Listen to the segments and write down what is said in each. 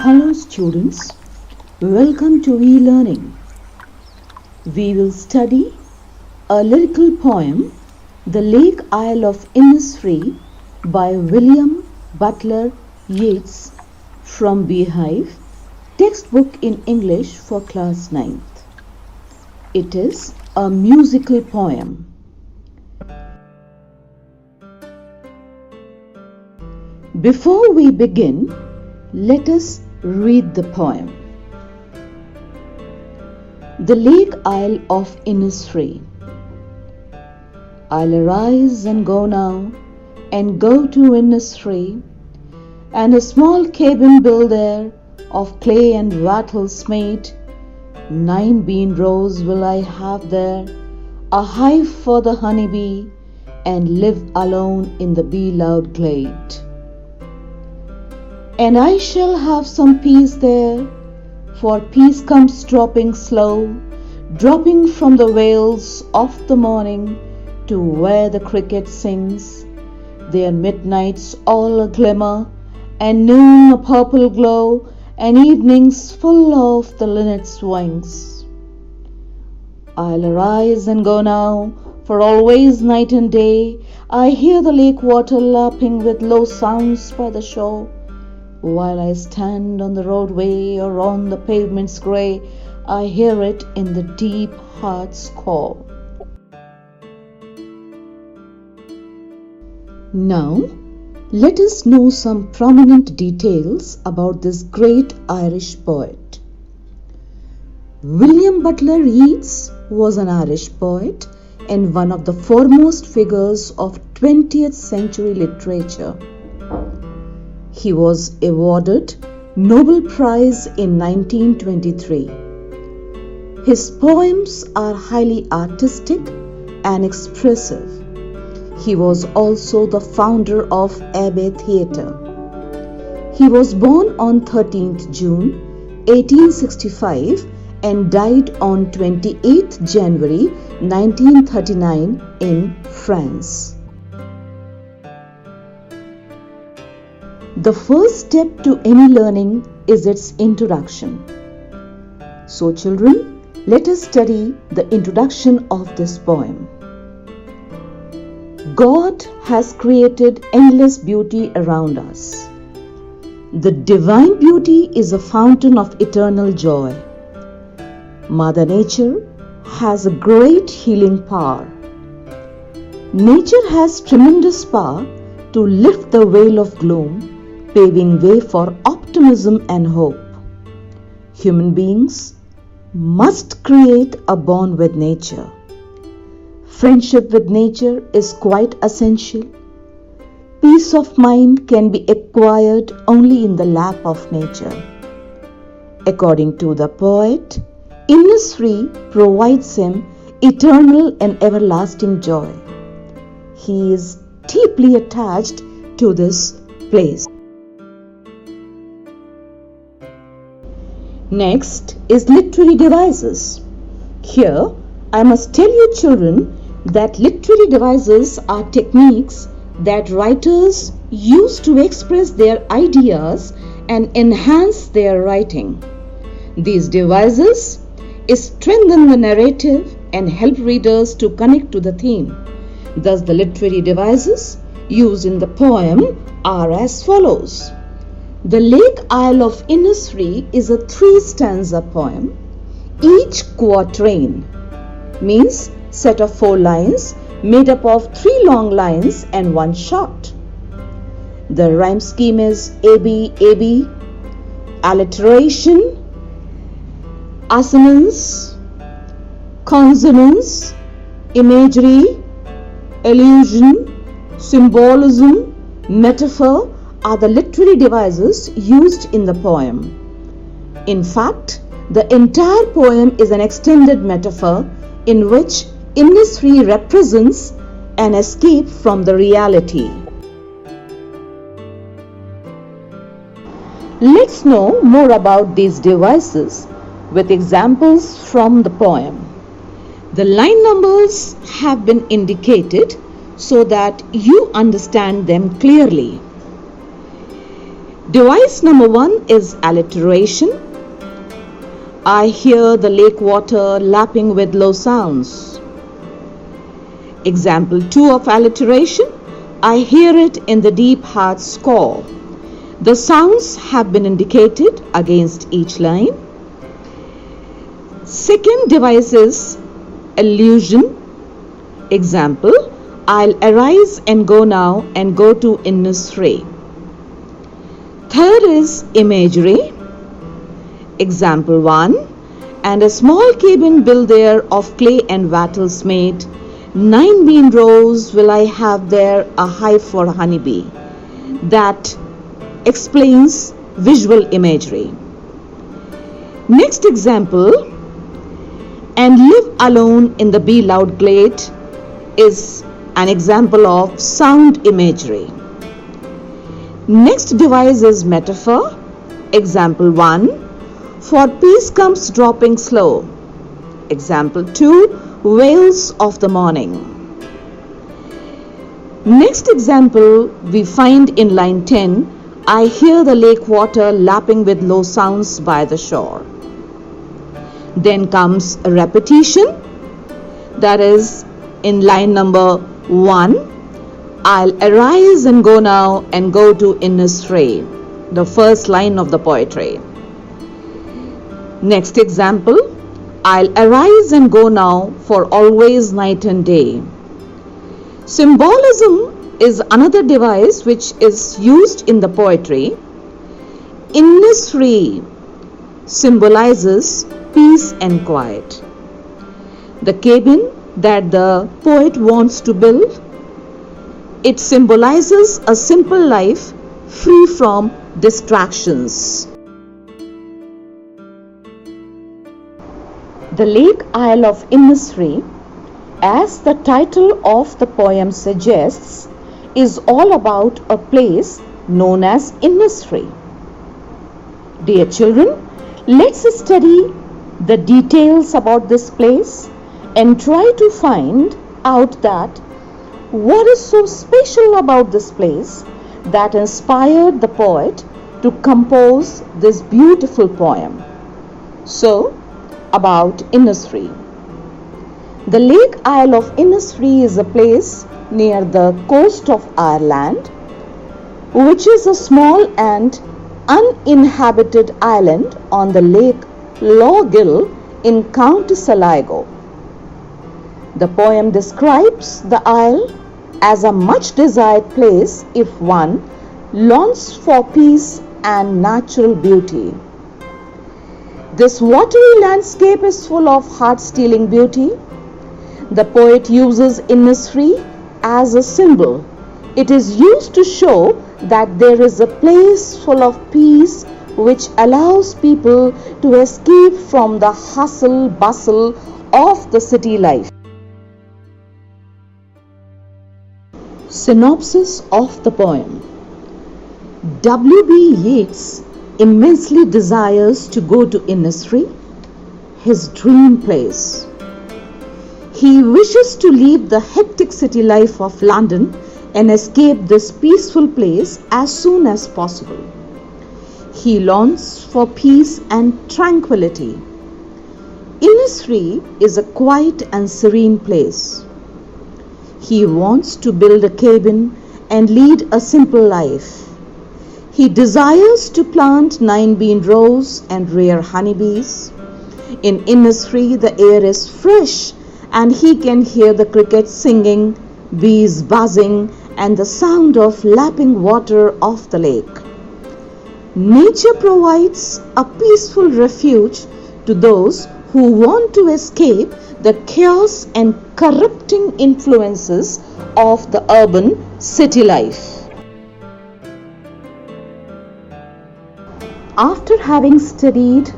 Hello students, welcome to e-learning. We will study a lyrical poem, The Lake Isle of Innisfree by William Butler Yeats from Beehive, textbook in English for class 9th. It is a musical poem. Before we begin, let us read the poem. The Lake Isle of Innisfree. I'll arise and go now, and go to Innisfree, and a small cabin build there, of clay and wattles made. 9 bean rows will I have there, a hive for the honeybee, and live alone in the bee-loud glade. And I shall have some peace there, for peace comes dropping slow, dropping from the vales of the morning to where the cricket sings, their midnights all a glimmer, and noon a purple glow, and evenings full of the linnet's wings. I'll arise and go now, for always night and day I hear the lake water lapping with low sounds by the shore. While I stand on the roadway or on the pavement's grey, I hear it in the deep heart's core. Now, let us know some prominent details about this great Irish poet. William Butler Yeats was an Irish poet and one of the foremost figures of 20th century literature. He was awarded Nobel Prize in 1923. His poems are highly artistic and expressive. He was also the founder of Abbey Theatre. He was born on 13th June 1865 and died on 28th January 1939 in France. The first step to any learning is its introduction. So children, let us study the introduction of this poem. God has created endless beauty around us. The divine beauty is a fountain of eternal joy. Mother Nature has a great healing power. Nature has tremendous power to lift the veil of gloom, paving way for optimism and hope. Human beings must create a bond with nature. Friendship with nature is quite essential. Peace of mind can be acquired only in the lap of nature. According to the poet, Innisfree provides him eternal and everlasting joy. He is deeply attached to this place. Next is literary devices. Here, I must tell you children that literary devices are techniques that writers use to express their ideas and enhance their writing. These devices strengthen the narrative and help readers to connect to the theme. Thus, the literary devices used in the poem are as follows. The Lake Isle of Innisfree is a 3-stanza poem. Each quatrain means set of 4 lines made up of 3 long lines and 1 short. The rhyme scheme is AB, AB, alliteration, assonance, consonance, imagery, allusion, symbolism, metaphor are the literary devices used in the poem. In fact, the entire poem is an extended metaphor in which Innisfree represents an escape from the reality. Let's know more about these devices with examples from the poem. The line numbers have been indicated so that you understand them clearly. Device number 1 is alliteration. I hear the lake water lapping with low sounds. Example 2 of alliteration. I hear it in the deep heart's core. The sounds have been indicated against each line. Second device is allusion. Example, I'll arise and go now and go to Innisfree. Third is imagery. Example 1. And a small cabin built there of clay and wattles made. 9 bean rows will I have there, a hive for honeybee. That explains visual imagery. Next example, and live alone in the bee loud glade, is an example of sound imagery. Next device is metaphor. Example 1, for peace comes dropping slow. Example 2, wails of the morning. Next example we find in line 10, I hear the lake water lapping with low sounds by the shore. Then comes a repetition, that is in line number 1, I'll arise and go now and go to Innisfree, the first line of the poetry. Next example, I'll arise and go now for always night and day. Symbolism is another device which is used in the poetry. Innisfree symbolizes peace and quiet. The cabin that the poet wants to build, it symbolizes a simple life free from distractions. The Lake Isle of Innisfree, as the title of the poem suggests, is all about a place known as Innisfree. Dear children, let's study the details about this place and try to find out that what is so special about this place that inspired the poet to compose this beautiful poem. So, about Innisfree. The Lake Isle of Innisfree is a place near the coast of Ireland, which is a small and uninhabited island on the Lake Loughill in County Sligo. The poem describes the isle as a much desired place if one longs for peace and natural beauty. This watery landscape is full of heart-stealing beauty. The poet uses Innisfree as a symbol. It is used to show that there is a place full of peace which allows people to escape from the hustle bustle of the city life. Synopsis of the poem. W.B. Yeats immensely desires to go to Innisfree, his dream place. He wishes to leave the hectic city life of London and escape this peaceful place as soon as possible. He longs for peace and tranquility. Innisfree is a quiet and serene place. He wants to build a cabin and lead a simple life. He desires to plant 9 bean rows and rear honeybees. In Innisfree, the air is fresh and he can hear the crickets singing, bees buzzing, and the sound of lapping water of the lake. Nature provides a peaceful refuge to those who want to escape the chaos and corrupting influences of the urban city life. After having studied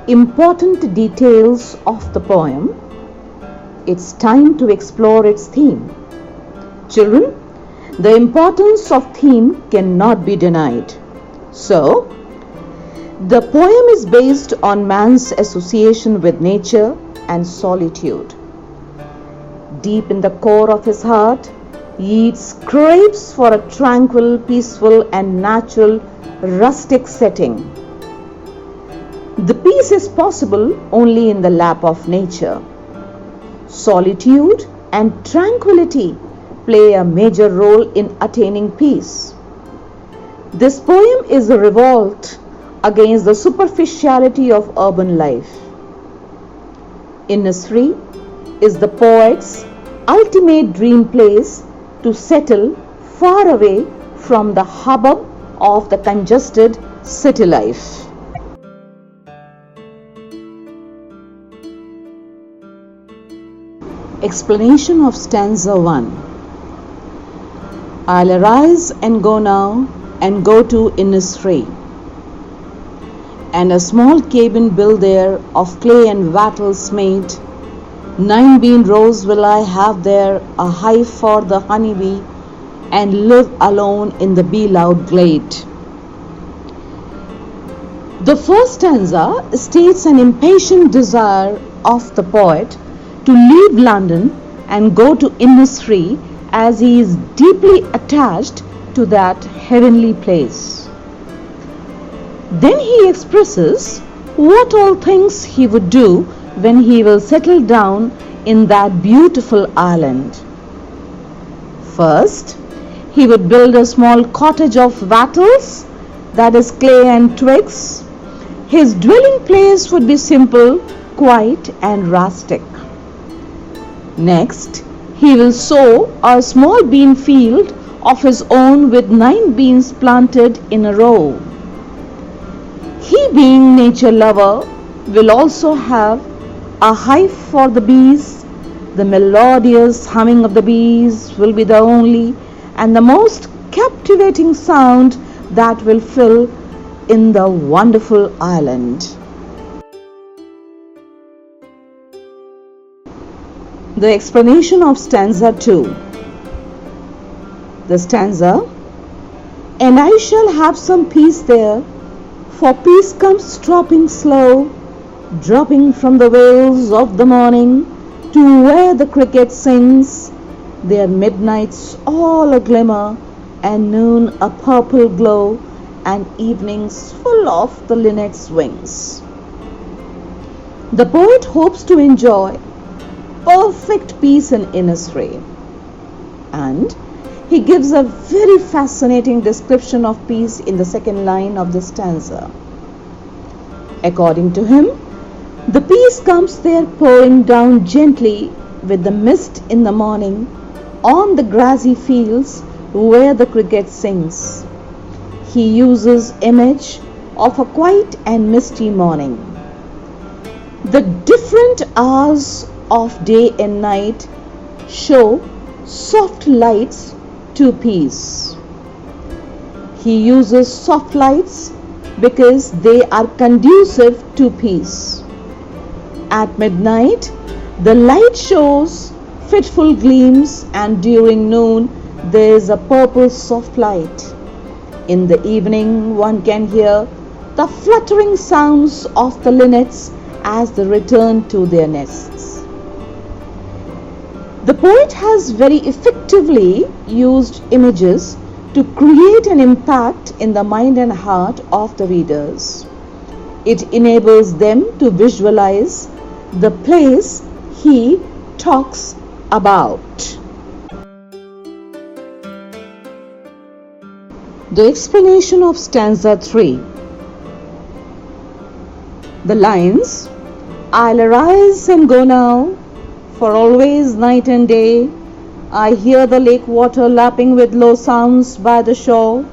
important details of the poem, it's time to explore its theme. Children, the importance of theme cannot be denied. So, the poem is based on man's association with nature and solitude. Deep in the core of his heart, Yeats craves for a tranquil, peaceful, and natural rustic setting. The peace is possible only in the lap of nature. Solitude and tranquility play a major role in attaining peace. This poem is a revolt against the superficiality of urban life. Innisfree is the poet's ultimate dream place to settle far away from the hubbub of the congested city life. Explanation of stanza 1. I'll arise and go now and go to Innisfree, and a small cabin build there of clay and wattles made. 9 bean rows will I have there, a hive for the honeybee, and live alone in the bee-loud glade. The first stanza states an impatient desire of the poet to leave London and go to Innisfree, as he is deeply attached to that heavenly place. Then he expresses what all things he would do when he will settle down in that beautiful island. First, he would build a small cottage of wattles, that is clay and twigs. His dwelling place would be simple, quiet, and rustic. Next, he will sow a small bean field of his own with 9 beans planted in a row. He, being nature lover, will also have a hive for the bees. The melodious humming of the bees will be the only and the most captivating sound that will fill in the wonderful island. The explanation of stanza 2. The stanza, and I shall have some peace there, for peace comes dropping slow, dropping from the vales of the morning to where the cricket sings, their midnights all a glimmer, and noon a purple glow, and evenings full of the linnet's wings. The poet hopes to enjoy perfect peace in Innisfree, and he gives a very fascinating description of peace in the second line of the stanza. According to him, the peace comes there pouring down gently with the mist in the morning on the grassy fields where the cricket sings. He uses image of a quiet and misty morning. The different hours of day and night show soft lights to peace. He uses soft lights because they are conducive to peace. At midnight, the light shows fitful gleams, and during noon there is a purple soft light. In the evening, one can hear the fluttering sounds of the linnets as they return to their nests. The poet has very effectively used images to create an impact in the mind and heart of the readers. It enables them to visualize the place he talks about. The explanation of stanza 3. The lines, I'll arise and go now, for always night and day I hear the lake water lapping with low sounds by the shore,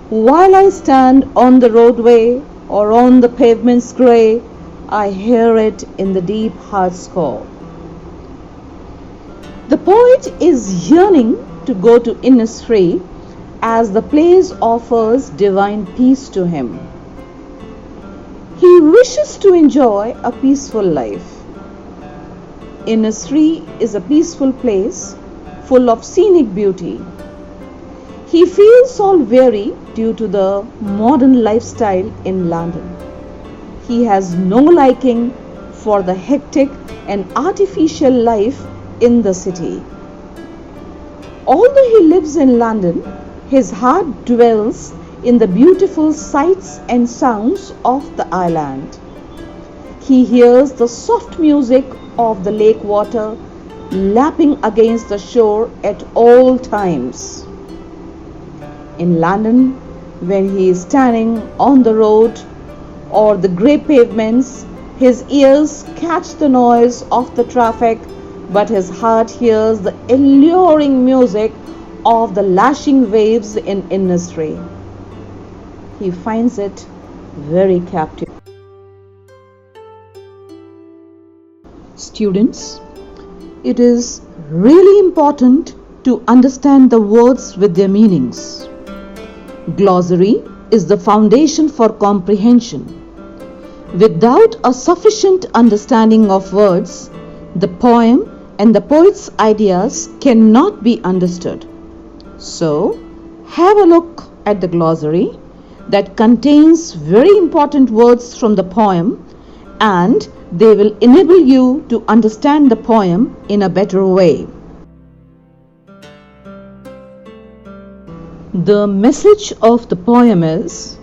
while I stand on the roadway or on the pavements grey, I hear it in the deep heart's core. The poet is yearning to go to Innisfree, as the place offers divine peace to him. He wishes to enjoy a peaceful life. Innisfree is a peaceful place full of scenic beauty. He feels all weary due to the modern lifestyle in London. He has no liking for the hectic and artificial life in the city. Although he lives in London, his heart dwells in the beautiful sights and sounds of the island. He hears the soft music of the lake water lapping against the shore at all times. In London, when he is standing on the road or the grey pavements, his ears catch the noise of the traffic, but his heart hears the alluring music of the lashing waves in Innisfree. He finds it very captivating. Students, it is really important to understand the words with their meanings. Glossary is the foundation for comprehension. Without a sufficient understanding of words, the poem and the poet's ideas cannot be understood. So, have a look at the glossary that contains very important words from the poem, and they will enable you to understand the poem in a better way. The message of the poem is: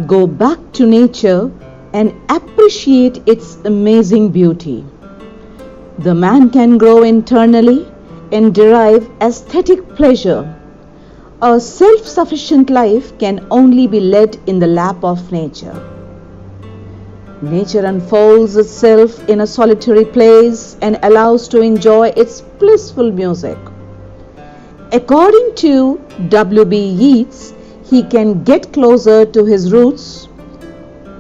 go back to nature and appreciate its amazing beauty. The man can grow internally and derive aesthetic pleasure. A self-sufficient life can only be led in the lap of nature. Nature unfolds itself in a solitary place and allows to enjoy its blissful music. According to W.B. Yeats, he can get closer to his roots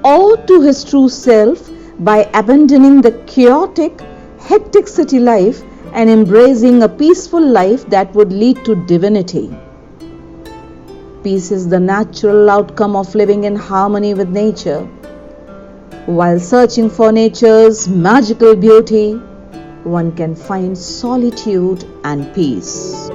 or to his true self by abandoning the chaotic, hectic city life and embracing a peaceful life that would lead to divinity. Peace is the natural outcome of living in harmony with nature. While searching for nature's magical beauty, one can find solitude and peace.